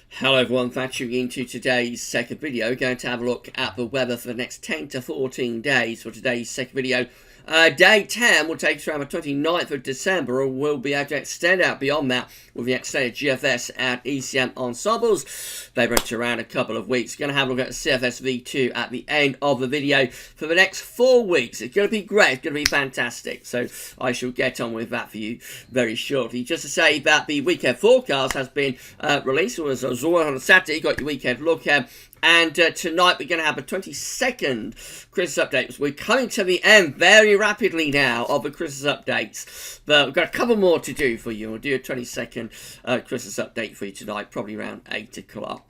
Hello everyone, thanks for tuning into today's second video. We're going to have a look at the weather for the next 10 to 14 days for today's second video. Day 10 will take us around the 29th of December, or we'll be able to extend out beyond that with the extended GFS and ECM ensembles. They run to around a couple of weeks. Going to have a look at the CFS V2 at the end of the video for the next 4 weeks. It's going to be great. It's going to be fantastic. So I shall get on with that for you very shortly. Just to say that the weekend forecast has been released. It was on Saturday. Got your weekend look at. And tonight we're going to have a 20-second Christmas update. We're coming to the end very rapidly now of the Christmas updates. But we've got a couple more to do for you. We'll do a 20-second Christmas update for you tonight, probably around 8 o'clock.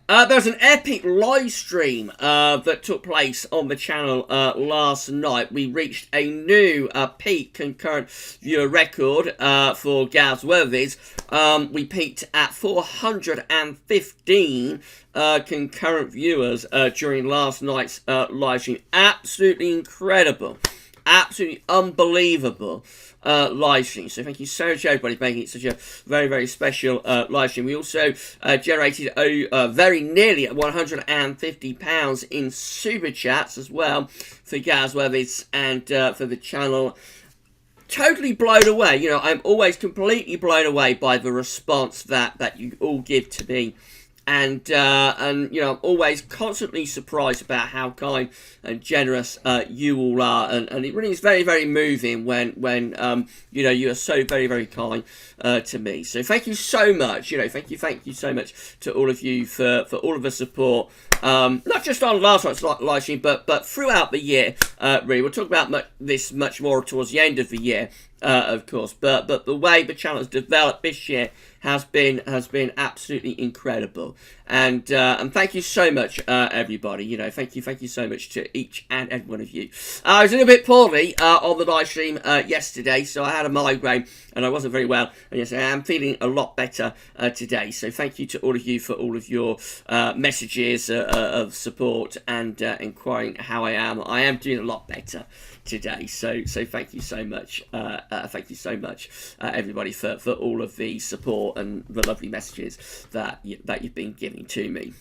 There was an epic live stream that took place on the channel last night. We reached a new peak concurrent viewer record for GavsWeatherVids. We peaked at 415 concurrent viewers during last night's live stream. Absolutely incredible. Absolutely unbelievable live stream. So thank you so much everybody for making it such a very, very special live stream. We also generated very nearly £150 in super chats as well for GavsWeatherVids and for the channel. Totally blown away. You know, I'm always completely blown away by the response that you all give to me. And you know, I'm always constantly surprised about how kind and generous you all are, and it really is very, very moving when you know, you are so very, very kind to me. So thank you so much. You know, thank you so much to all of you for all of the support. Not just on last night's live stream, but throughout the year. Really, we'll talk about this much more towards the end of the year, of course. But the way the channel has developed this year has been absolutely incredible, and thank you so much, everybody. You know, thank you so much to each and every one of you. I was a little bit poorly on the live stream yesterday, so I had a migraine and I wasn't very well. And yes, I am feeling a lot better today. So thank you to all of you for all of your messages of support and inquiring how I am. I am doing a lot better today, so thank you so much. Thank you so much, everybody, for all of the support and the lovely messages that you've been giving to me.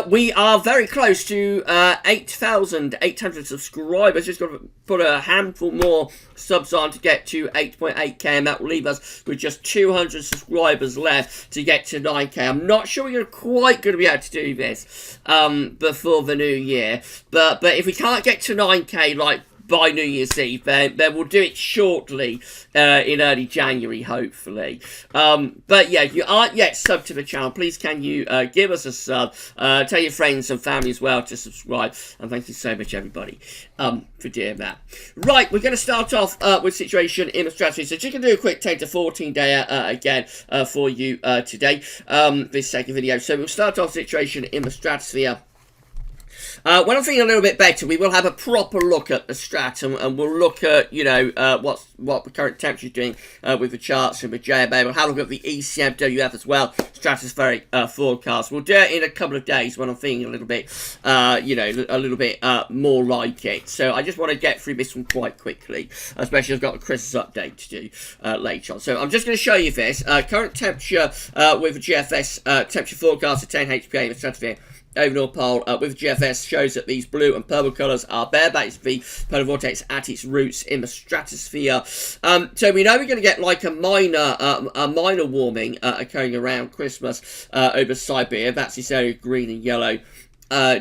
We are very close to 8,800 subscribers. Just got to put a handful more subs on to get to 8.8k, and that will leave us with just 200 subscribers left to get to 9k. I'm not sure we're quite going to be able to do this before the new year, but if we can't get to 9k like by New Year's Eve, then we'll do it shortly in early January, hopefully. But yeah, if you aren't yet subbed to the channel, please can you give us a sub, tell your friends and family as well to subscribe, and thank you so much everybody for doing that. Right, we're going to start off with situation in the stratosphere. So just going to do a quick 10 to 14 day again for you today, this second video. So we'll start off situation in the stratosphere. When I'm feeling a little bit better, we will have a proper look at the strat, and we'll look at, you know, what the current temperature is doing with the charts and with JMA. We'll have a look at the ECM WF as well, stratospheric forecast. We'll do it in a couple of days when I'm feeling a little bit, you know, a little bit more like it. So I just want to get through this one quite quickly, especially I've got a Christmas update to do later on. So I'm just going to show you this current temperature with the GFS temperature forecast at 10 HPA in the stratosphere over North Pole with GFS shows that these blue and purple colours are bare. That is the polar vortex at its roots in the stratosphere. So we know we're going to get like a minor warming occurring around Christmas over Siberia. That's this area of green and yellow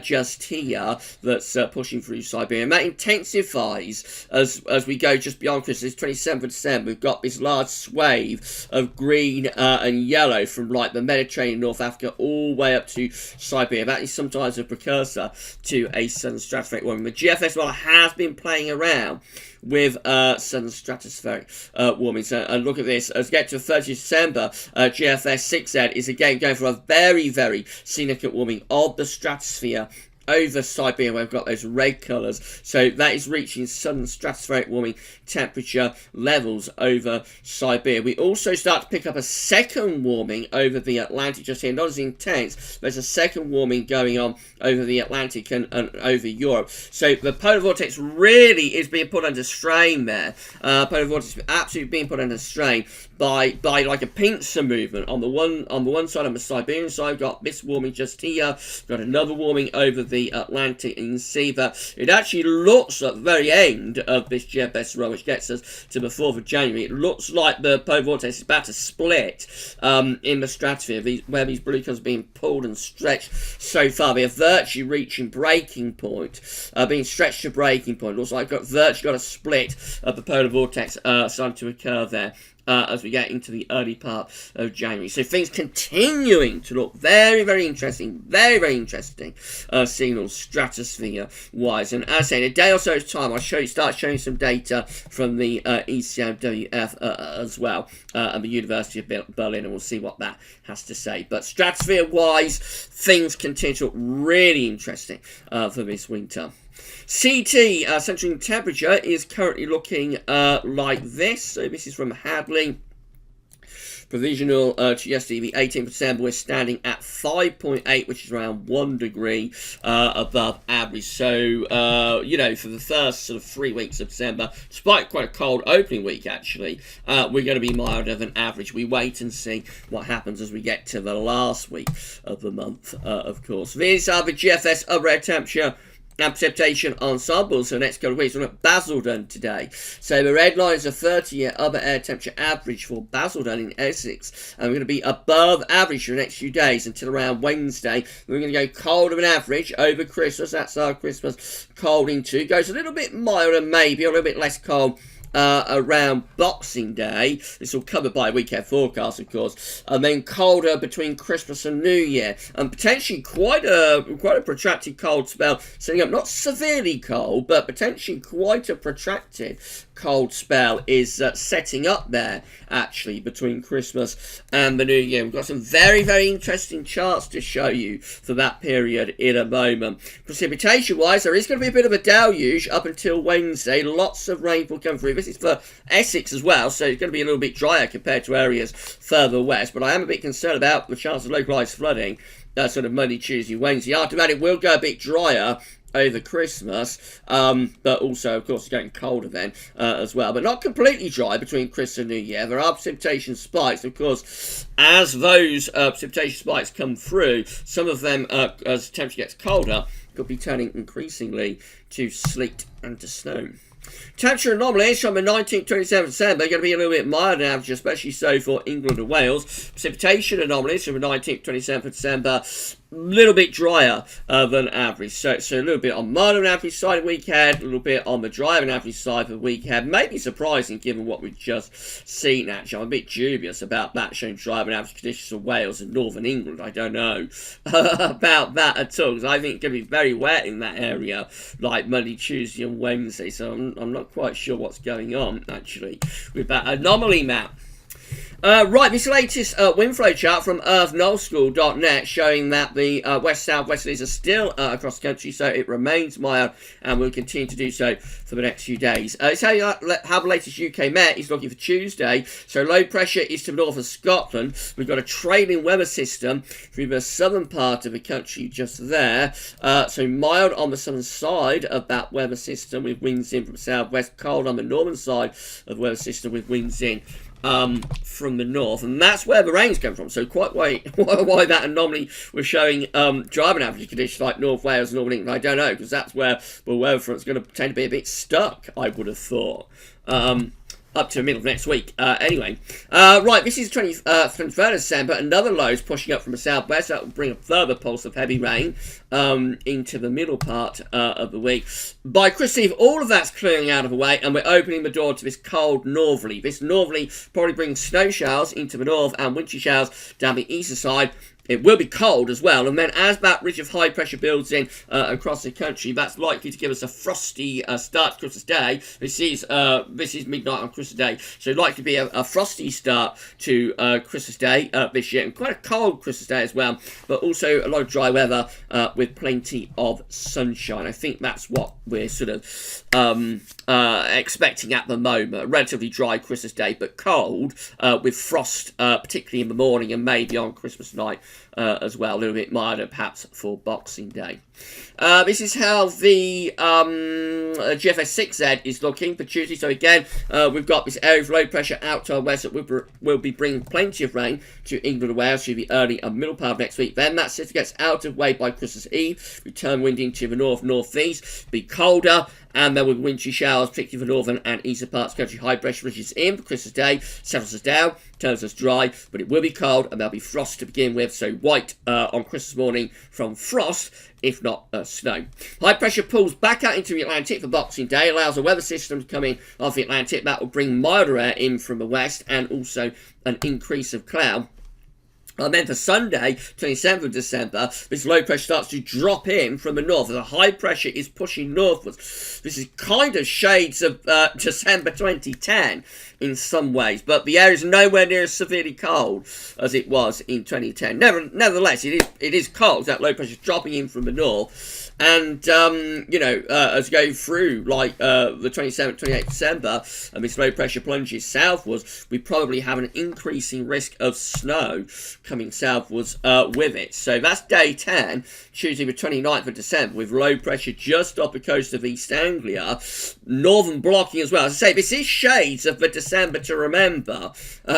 just here that's pushing through Siberia, and that intensifies as we go just beyond Christmas. 27th of December, we've got this large swathe of green and yellow from like the Mediterranean, North Africa, all the way up to Siberia. That is sometimes a precursor to a southern stratospheric warming. The GFS model has been playing around with southern stratospheric warming. So, and look at this, as we get to the 30th of December, GFS 6Z is again going for a very, very significant warming of the stratosphere over Siberia, where we've got those red colours. So that is reaching southern stratospheric warming temperature levels over Siberia. We also start to pick up a second warming over the Atlantic just here. Not as intense, there's a second warming going on over the Atlantic and over Europe. So the polar vortex really is being put under strain there. Polar vortex is absolutely being put under strain by like a pincer movement. On the one side, on the Siberian side, we've got this warming just here. We've got another warming over the Atlantic, and you can see that it actually looks at the very end of this GFS row, which gets us to the 4th of January. It looks like the polar vortex is about to split in the stratosphere, where these blue colours are being pulled and stretched so far. They are virtually reaching breaking point, being stretched to breaking point. It looks like I've virtually got a split of the polar vortex starting to occur there. As we get into the early part of January. So things continuing to look very, very interesting. Very, very interesting signals stratosphere-wise. And as I say, in a day or so's time, I'll start showing some data from the ECM as well, and the University of Berlin, and we'll see what that has to say. But stratosphere-wise, things continue to look really interesting for this winter. CT, central temperature, is currently looking like this. So this is from Hadley. Provisional to yesterday, the 18th of December, we're standing at 5.8, which is around 1 degree above average. So, you know, for the first sort of 3 weeks of December, despite quite a cold opening week, actually, we're going to be milder than average. We wait and see what happens as we get to the last week of the month, of course. These are the GFS upper air temperature and precipitation ensembles. So next couple of weeks, we're at Basildon today. So the red line is a 30-year upper air temperature average for Basildon in Essex. And we're going to be above average for the next few days until around Wednesday. We're going to go colder than average over Christmas. That's our Christmas cold into. Goes a little bit milder, maybe, a little bit less cold around Boxing Day. This will covered by a weekend forecast, of course, and then colder between Christmas and New Year, and potentially quite a protracted cold spell setting up. Not severely cold, but potentially quite a protracted cold spell is setting up there, actually, between Christmas and the New Year. We've got some very, very interesting charts to show you for that period in a moment. Precipitation-wise, there is going to be a bit of a deluge up until Wednesday. Lots of rainfall coming through. This is for Essex as well, so it's going to be a little bit drier compared to areas further west, but I am a bit concerned about the chance of localised flooding sort of Monday, Tuesday, Wednesday. After that, it will go a bit drier over Christmas, but also, of course, it's getting colder then as well, but not completely dry between Christmas and New Year. There are precipitation spikes, of course. As those precipitation spikes come through, some of them, as the temperature gets colder, could be turning increasingly to sleet and to snow. Temperature anomalies from the 19th to 27th December are going to be a little bit milder than average, especially so for England and Wales. Precipitation anomalies from the 19th to 27th of December, a little bit drier than average. So a little bit on milder than average side of the weekend, a little bit on the drier than average side of the weekend. Maybe surprising given what we've just seen, actually. I'm a bit dubious about that, showing drier than average conditions for Wales and Northern England. I don't know about that at all, because I think it's going to be very wet in that area, like Monday, Tuesday and Wednesday. So I'm not quite sure what's going on, actually, with that anomaly map. Right, this latest wind flow chart from earthnullschool.net showing that the west-south-westerlies are still across the country, so it remains mild and will continue to do so for the next few days. It's how the latest UK Met is looking for Tuesday. So low pressure is to the north of Scotland. We've got a trailing weather system through the southern part of the country just there. So mild on the southern side of that weather system with winds in from southwest, cold on the northern side of the weather system with winds in from the north, and that's where the rain's come from. So quite why that anomaly was showing driving average conditions like North Wales and Northern England, I don't know, because that's where the weather front's going to tend to be a bit stuck, I would have thought. Up to the middle of next week. Anyway, right, this is 23rd of December. Another low is pushing up from the southwest. That will bring a further pulse of heavy rain into the middle part of the week. By Christmas Eve, all of that's clearing out of the way, and we're opening the door to this cold northerly. This northerly probably brings snow showers into the north and wintry showers down the eastern side. It will be cold as well, and then as that ridge of high pressure builds in across the country, that's likely to give us a frosty start to Christmas Day. This is midnight on Christmas Day, so likely to be a frosty start to Christmas Day this year, and quite a cold Christmas Day as well, but also a lot of dry weather with plenty of sunshine. I think that's what we're sort of expecting at the moment. A relatively dry Christmas Day, but cold with frost, particularly in the morning and maybe on Christmas night as well, a little bit milder perhaps for Boxing Day. This is how the GFS6Z is looking for Tuesday. So again, we've got this area of low pressure out to our west that will be bringing plenty of rain to England and Wales through the early and middle part of next week. Then that system gets out of the way by Christmas Eve. We turn wind into the north-northeast, be colder, and there will be wintry showers, particularly for northern and eastern parts of the country. High pressure ridges in for Christmas Day, settles us down, turns us dry, but it will be cold and there'll be frost to begin with. So white on Christmas morning from frost, if not snow. High pressure pulls back out into the Atlantic for Boxing Day, allows a weather system to come in off the Atlantic. That will bring milder air in from the west and also an increase of cloud. And then for Sunday, 27th of December, this low pressure starts to drop in from the north. The high pressure is pushing northwards. This is kind of shades of December 2010 in some ways, but the air is nowhere near as severely cold as it was in 2010. Nevertheless, it is cold. That low pressure is dropping in from the north. And, as we go through, like, the 27th, 28th December, and this low pressure plunges southwards, we probably have an increasing risk of snow coming southwards with it. So that's day 10, Tuesday the 29th of December, with low pressure just off the coast of East Anglia. Northern blocking as well. As I say, this is shades of the December to remember.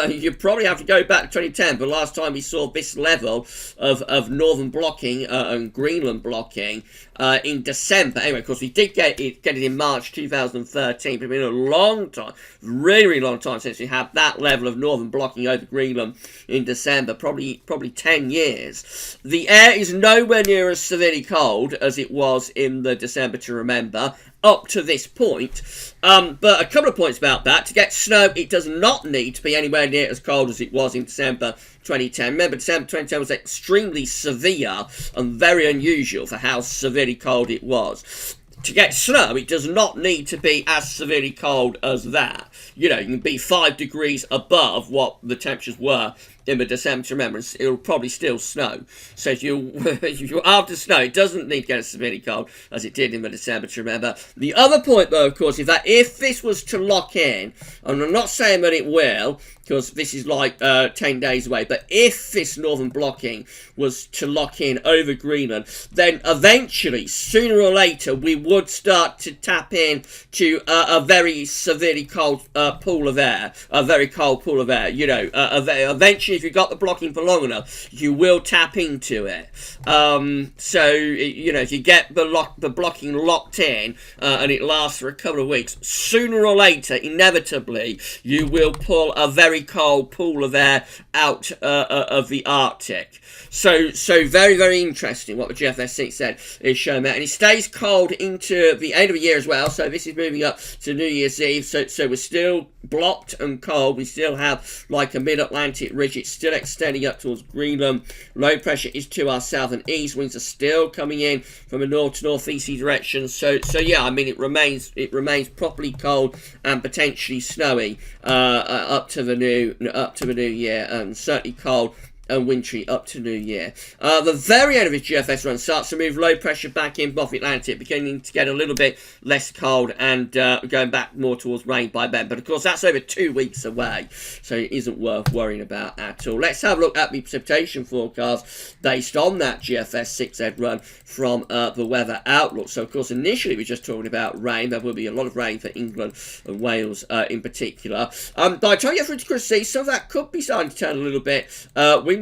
You probably have to go back to 2010, but last time we saw this level of northern blocking and Greenland blocking in December. Anyway, of course, we did get it in March 2013, but it's been a long time, really long time since we had that level of northern blocking over Greenland in December, probably 10 years. The air is nowhere near as severely cold as it was in the December to remember up to this point, but a couple of points about that. To get snow, it does not need to be anywhere near as cold as it was in December 2010. Remember, December 2010 was extremely severe and very unusual for how severely cold it was. To get snow, it does not need to be as severely cold as that. You can be 5 degrees above what the temperatures were in the December to remember. It'll probably still snow. So if you're after snow, it doesn't need to get as severely cold as it did in the December to remember. The other point, though, of course, is that if this was to lock in, and I'm not saying that it will, because this is like 10 days away, but if this northern blocking was to lock in over Greenland, then eventually, sooner or later, we would start to tap in to a very severely cold pool of air, a very cold pool of air. Eventually, if you've got the blocking for long enough, you will tap into it. If you get the blocking locked in and it lasts for a couple of weeks, sooner or later, inevitably, you will pull a very cold pool of air out of the Arctic. So very, very interesting what the GFS6 said is showing that. And it stays cold into the end of the year as well. So this is moving up to New Year's Eve. So we're still blocked and cold. We still have like a mid-Atlantic ridge. It's still extending up towards Greenland. Low pressure is to our south and east. Winds are still coming in from a north to northeasterly direction. So yeah, I mean it remains properly cold and potentially snowy up to the new year, and certainly cold and wintry up to New Year. The very end of his GFS run starts to move low pressure back in off the Atlantic, beginning to get a little bit less cold and going back more towards rain by then. But of course, that's over 2 weeks away, so it isn't worth worrying about at all. Let's have a look at the precipitation forecast based on that GFS 6Z run from the Weather Outlook. So of course, initially we're just talking about rain. There will be a lot of rain for England and Wales in particular. By the time you get through to Christmas Eve, some of that could be starting to turn a little bit wintry,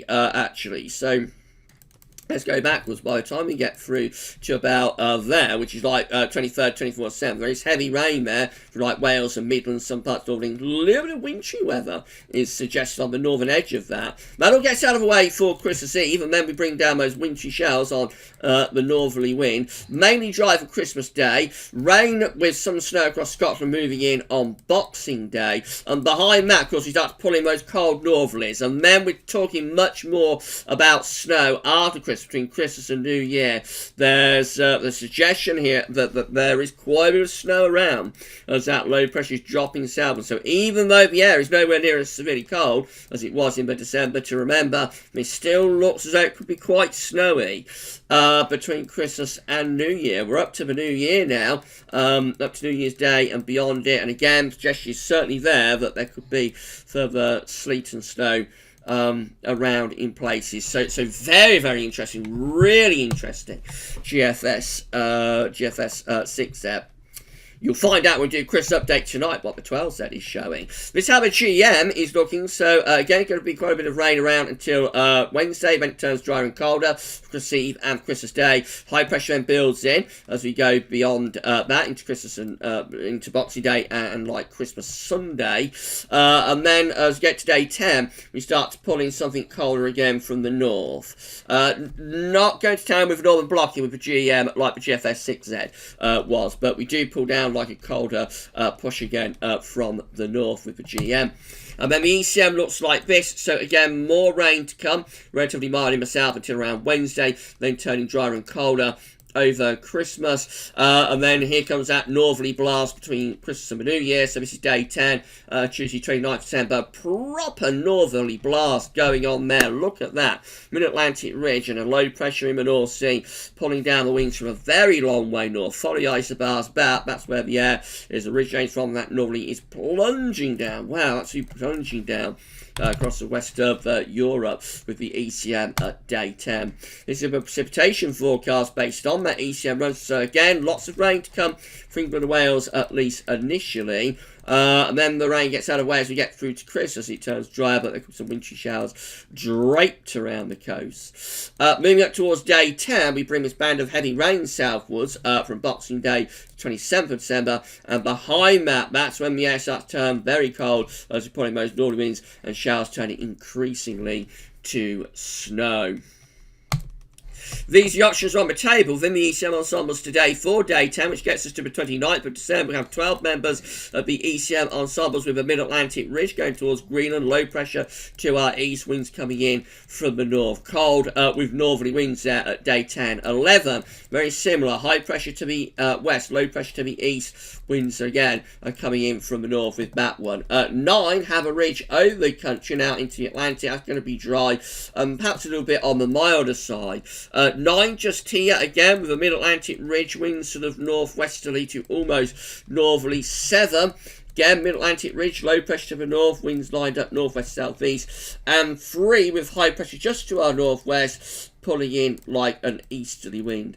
actually. So let's go backwards. By the time we get through to about there, which is like 23rd, 24th, 7th, there is heavy rain there for like Wales and Midlands, some parts of Northern England. A little bit of wintry weather is suggested on the northern edge of that. That all gets out of the way for Christmas Eve, and then we bring down those wintry showers on the northerly wind. Mainly dry for Christmas Day. Rain with some snow across Scotland moving in on Boxing Day. And behind that, of course, we start to pull in those cold northerlies. And then we're talking much more about snow after Christmas, between Christmas and New Year. There's the suggestion here that there is quite a bit of snow around as that low pressure is dropping southward. So even though the air is nowhere near as severely cold as it was in the December to remember, it still looks as though it could be quite snowy between Christmas and New Year. We're up to the New Year now, up to New Year's Day and beyond it. And again, the suggestion is certainly there that there could be further sleet and snow around in places. So very, very interesting, really interesting GFS 6 there. You'll find out when we do Chris update tonight what the 12Z is showing. This is how the GEM is looking. So again, going to be quite a bit of rain around until Wednesday. Then it turns drier and colder. Christmas Eve and Christmas Day. High pressure then builds in as we go beyond that into Christmas and into Boxing Day and like Christmas Sunday. And then as we get to day 10, we start to pull in something colder again from the north. Not going to town with northern blocking with the GEM like the GFS 6Z was, but we do pull down like a colder push again from the north with the GM. And then the ECM looks like this. So again, more rain to come, relatively mild in the south until around Wednesday, then turning drier and colder over Christmas. And then here comes that northerly blast between Christmas and the New Year. So this is day 10, Tuesday 29th December. Proper northerly blast going on there. Look at that. Mid-Atlantic ridge and a low pressure in the North Sea pulling down the winds from a very long way north. Follow the isobars back. That's where the air is originating from. That northerly is plunging down. Wow, absolutely plunging down. Across the west of Europe with the ECM at day 10. This is a precipitation forecast based on that ECM run. So again, lots of rain to come for England and Wales, at least initially. And then the rain gets out of the way as we get through to Christmas. It turns drier, but there could be some wintry showers draped around the coast. Moving up towards day 10, we bring this band of heavy rain southwards from Boxing Day 27th of December, and behind that, that's when the air starts to turn very cold as we pull in those northerly winds and showers turning increasingly to snow. These are the options on the table within the ECM ensembles today for day 10, which gets us to the 29th of December. We have 12 members of the ECM ensembles with a mid-Atlantic ridge going towards Greenland, low pressure to our east, winds coming in from the north. Cold with northerly winds there at day 10. 11, very similar, high pressure to the west, low pressure to the east, winds again are coming in from the north with that one. 9, have a ridge over the country now into the Atlantic. That's going to be dry, perhaps a little bit on the milder side. 9 just here again with a mid-Atlantic ridge, winds sort of northwesterly to almost northerly. 7, again mid-Atlantic ridge, low pressure to the north, winds lined up northwest southeast. And 3 with high pressure just to our northwest, pulling in like an easterly wind.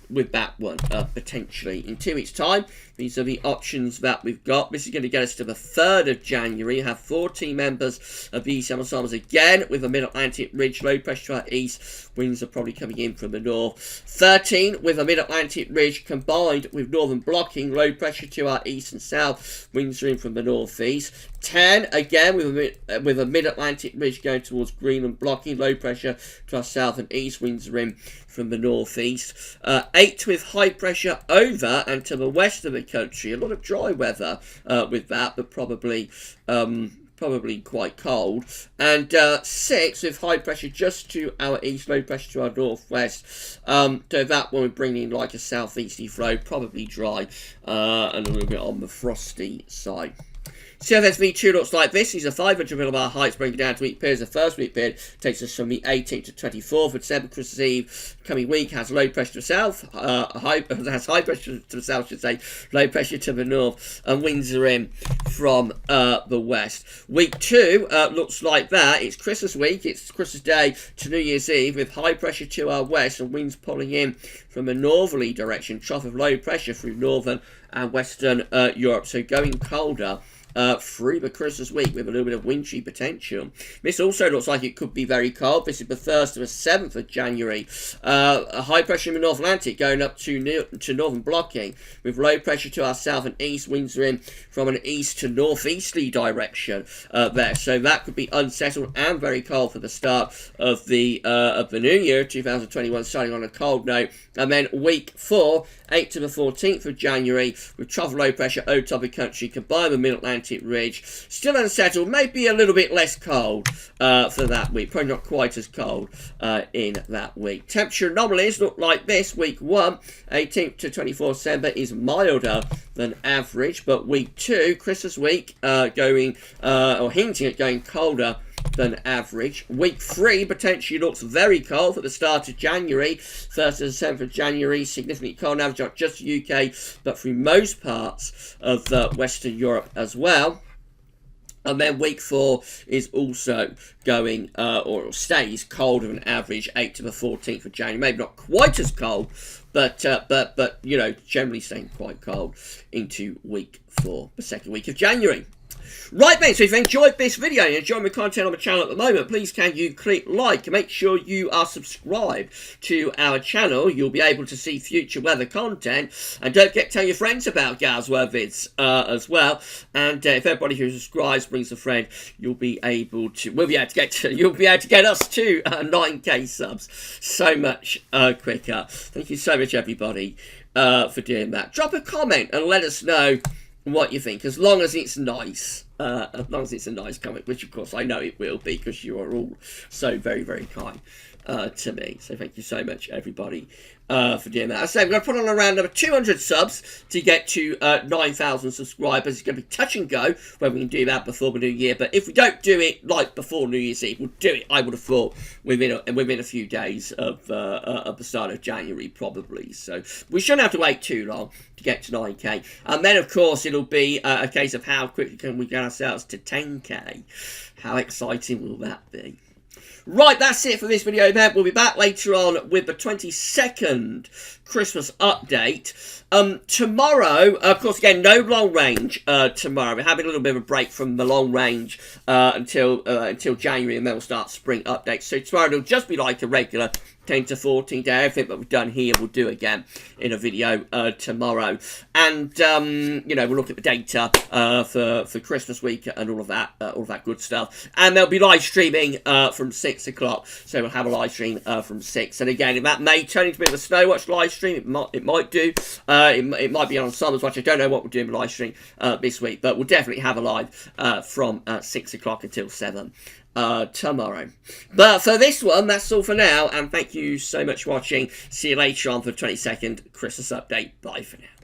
With that one potentially in 2 weeks' time. These are the options that we've got. This is going to get us to the 3rd of January. You have 14 members of the ECM ensembles again with a mid-Atlantic ridge, low pressure to our east. Winds are probably coming in from the north. 13 with a mid-Atlantic ridge combined with northern blocking, low pressure to our east and south. Winds are in from the northeast. 10 again with a mid-Atlantic ridge going towards Greenland, blocking, low pressure to our south and east. Winds are in from the northeast. 8 with high pressure over and to the west of the country. A lot of dry weather with that, but probably quite cold. And 6 with high pressure just to our east, low pressure to our northwest. So that one we're bringing like a southeasterly flow, probably dry and a little bit on the frosty side. CFSV2 looks like this. These are 500 millibar heights, bringing down to week periods. The first week period takes us from the 18th to 24th of December. Christmas Eve coming week has low pressure to the south, has high pressure to the south, should say, low pressure to the north, and winds are in from the west. Week 2 looks like that. It's Christmas week. It's Christmas Day to New Year's Eve with high pressure to our west and winds pulling in from a northerly direction. Trough of low pressure through northern and western Europe. So going colder through the Christmas week with a little bit of wintry potential. This also looks like it could be very cold. This is the 1st to the 7th of January. A high pressure in the North Atlantic going up to northern blocking with low pressure to our south and east. Winds are in from an east to northeasterly direction there. So that could be unsettled and very cold for the start of the new year 2021, starting on a cold note. And then week 4, 8th to the 14th of January with trough low pressure over top of the country combined with mid-Atlantic ridge. Still unsettled, maybe a little bit less cold for that week. Probably not quite as cold in that week. Temperature anomalies look like this. Week 1, 18th to 24th December is milder than average, but week 2, Christmas week, going or hinting at going colder than average. Week 3 potentially looks very cold at the start of January. 1st to the 7th of January, significantly cold average, not just the UK, but through most parts of Western Europe as well. And then week 4 is also going, or stays cold with an average 8 to the 14th of January. Maybe not quite as cold, but you know, generally staying quite cold into week 4, the second week of January. Right then, so if you enjoyed this video and enjoy my content on the channel at the moment, please can you click like and make sure you are subscribed to our channel. You'll be able to see future weather content, and don't forget to tell your friends about GavsWeatherVids as well. And if everybody who subscribes brings a friend, you'll be able to get us to 9k subs so much quicker. Thank you so much, everybody, for doing that. Drop a comment and let us know what you think, as long as it's nice. As long as it's a nice comment, which of course I know it will be, because you are all so very, very kind to me. So thank you so much, everybody, for doing that. As I say, we're going to put on around another 200 subs to get to 9,000 subscribers. It's going to be touch and go whether we can do that before the new year. But if we don't do it like before New Year's Eve, we'll do it, I would have thought, within a few days of the start of January, probably. So we shouldn't have to wait too long to get to 9k. And then, of course, it'll be a case of how quickly can we get ourselves to 10k. How exciting will that be? Right, that's it for this video then. We'll be back later on with the 22nd Christmas update. Tomorrow, of course, again, no long range tomorrow. We're having a little bit of a break from the long range until January, and then we'll start spring updates. So tomorrow it'll just be like a regular 10 to 14 day. Everything that we've done here we'll do again in a video tomorrow. And you know, we'll look at the data for Christmas week and all of that good stuff. And there'll be live streaming from 6 o'clock. So we'll have a live stream from 6. And again, that may turn into a bit of a Snow Watch live stream. It might do. It might be on Summer's Watch. I don't know what we're doing with live stream this week, but we'll definitely have a live from 6 o'clock until 7. Tomorrow. But for this one, that's all for now, and thank you so much for watching. See you later on for the 22nd Christmas update. Bye for now.